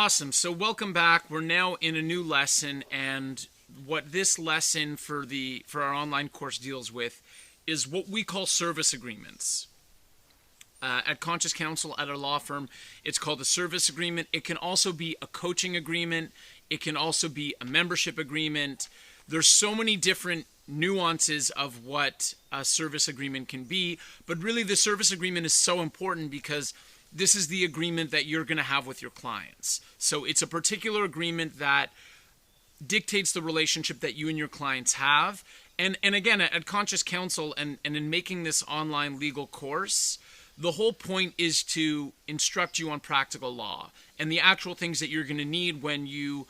Awesome. So welcome back. We're now in a new lesson, and what this lesson for our online course deals with is what we call service agreements. At Conscious Counsel, at our law firm, it's called a service agreement. It can also be a coaching agreement. It can also be a membership agreement. There's so many different nuances of what a service agreement can be, but really the service agreement is so important because this is the agreement that you're going to have with your clients. So it's a particular agreement that dictates the relationship that you and your clients have. And again, at Conscious Counsel and in making this online legal course, the whole point is to instruct you on practical law and the actual things that you're going to need when you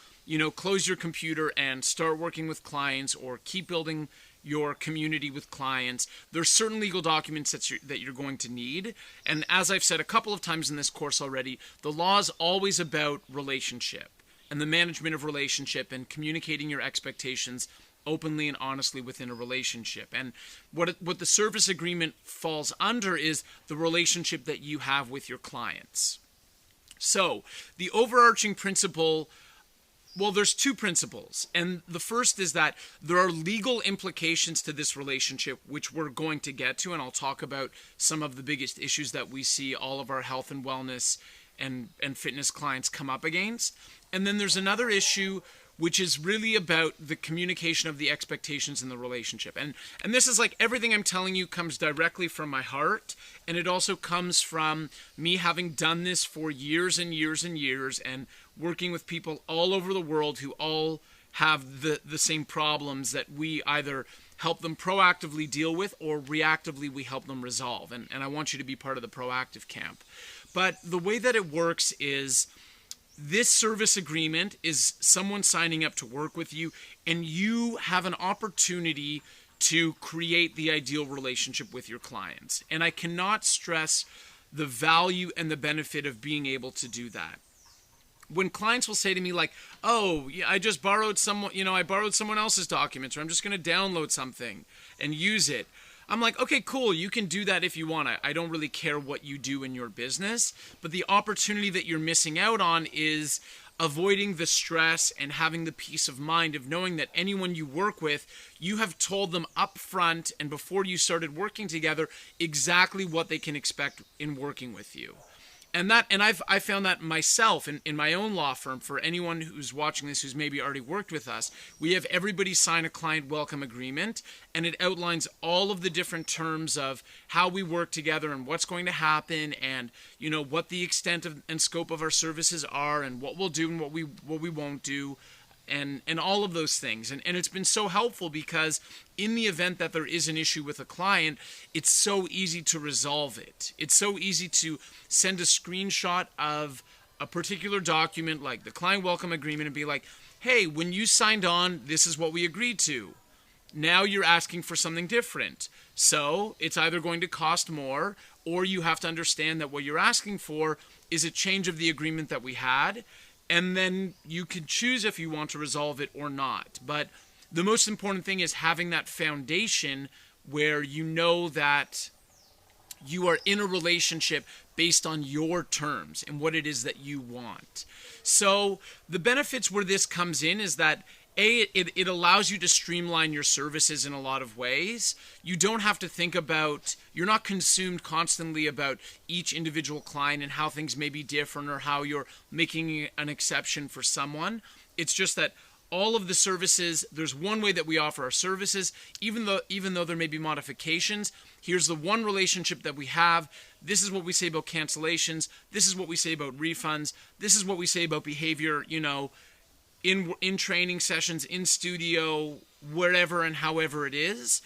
close your computer and start working with clients or keep building your community with clients. There's certain legal documents that you're going to need. And as I've said a couple of times in this course already, the law is always about relationship and the management of relationship and communicating your expectations openly and honestly within a relationship. And what the service agreement falls under is the relationship that you have with your clients. So the overarching principle, well, there's two principles. And the first is that there are legal implications to this relationship, which we're going to get to. And I'll talk about some of the biggest issues that we see all of our health and wellness and fitness clients come up against. And then there's another issue, which is really about the communication of the expectations in the relationship. And this is like everything I'm telling you comes directly from my heart. And it also comes from me having done this for years and years and years and working with people all over the world who all have the same problems that we either help them proactively deal with or reactively we help them resolve. And I want you to be part of the proactive camp. But the way that it works is this service agreement is someone signing up to work with you, and you have an opportunity to create the ideal relationship with your clients. And I cannot stress the value and the benefit of being able to do that. When clients will say to me like, oh, yeah, I just borrowed someone else's documents, or I'm just going to download something and use it. I'm like, okay, cool. You can do that if you want. I don't really care what you do in your business, but the opportunity that you're missing out on is avoiding the stress and having the peace of mind of knowing that anyone you work with, you have told them up front and before you started working together exactly what they can expect in working with you. And I found that myself in my own law firm. For anyone who's watching this who's maybe already worked with us, we have everybody sign a client welcome agreement, and it outlines all of the different terms of how we work together and what's going to happen, and what the extent of and scope of our services are, and what we'll do and what we won't do. And all of those things. And it's been so helpful because in the event that there is an issue with a client, it's so easy to resolve it. It's so easy to send a screenshot of a particular document like the client welcome agreement and be like, hey, when you signed on, this is what we agreed to. Now you're asking for something different. So it's either going to cost more, or you have to understand that what you're asking for is a change of the agreement that we had. And then you can choose if you want to resolve it or not. But the most important thing is having that foundation where you know that you are in a relationship based on your terms and what it is that you want. So the benefits where this comes in is that it allows you to streamline your services in a lot of ways. You don't have to think about, you're not consumed constantly about each individual client and how things may be different or how you're making an exception for someone. It's just that all of the services, there's one way that we offer our services, even though there may be modifications. Here's the one relationship that we have. This is what we say about cancellations. This is what we say about refunds. This is what we say about behavior, in training sessions, in studio, wherever and however it is.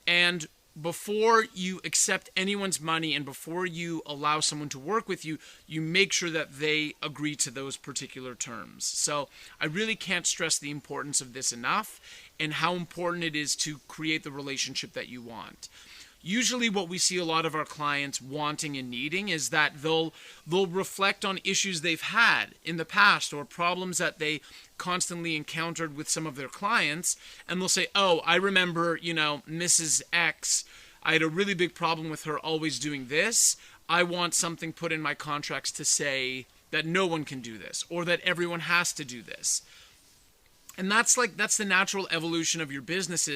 And before you accept anyone's money and before you allow someone to work with you, you make sure that they agree to those particular terms. So I really can't stress the importance of this enough and how important it is to create the relationship that you want. Usually what we see a lot of our clients wanting and needing is that they'll reflect on issues they've had in the past or problems that they constantly encountered with some of their clients, and they'll say, oh, I remember, Mrs. X, I had a really big problem with her always doing this. I want something put in my contracts to say that no one can do this, or that everyone has to do this. And that's the natural evolution of your business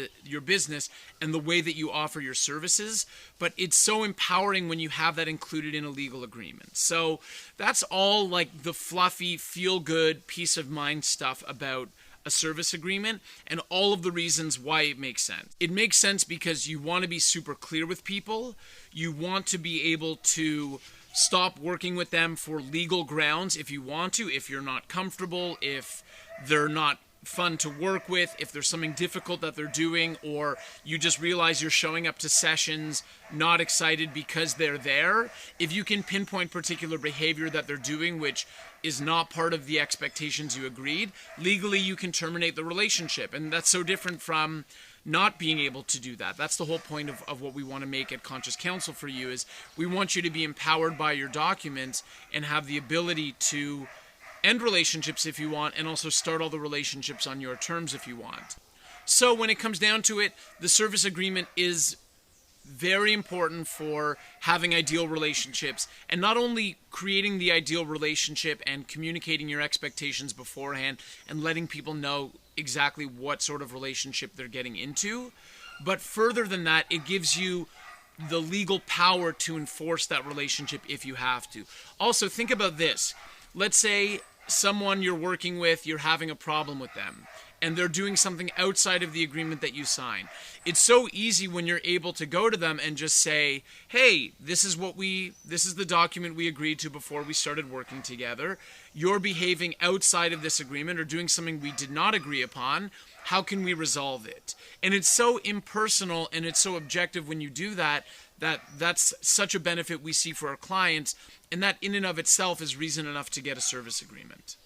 and the way that you offer your services. But it's so empowering when you have that included in a legal agreement. So that's all like the fluffy, feel-good, peace of mind stuff about a service agreement and all of the reasons why it makes sense. It makes sense because you want to be super clear with people. You want to be able to stop working with them for legal grounds if you want to, if you're not comfortable, if they're not fun to work with, if there's something difficult that they're doing, or you just realize you're showing up to sessions not excited because they're there. If you can pinpoint particular behavior that they're doing which is not part of the expectations you agreed, legally you can terminate the relationship. And that's so different from not being able to do that. That's the whole point of what we want to make at Conscious Counsel for you, is we want you to be empowered by your documents and have the ability to end relationships if you want, and also start all the relationships on your terms if you want. So when it comes down to it, the service agreement is very important for having ideal relationships, and not only creating the ideal relationship and communicating your expectations beforehand and letting people know exactly what sort of relationship they're getting into, but further than that, it gives you the legal power to enforce that relationship if you have to. Also, think about this. Let's say someone you're working with, you're having a problem with them, and they're doing something outside of the agreement that you sign. It's so easy when you're able to go to them and just say, hey, this is the document we agreed to before we started working together. You're behaving outside of this agreement or doing something we did not agree upon. How can we resolve it? And it's so impersonal and it's so objective when you do that, that's such a benefit we see for our clients, and that in and of itself is reason enough to get a service agreement.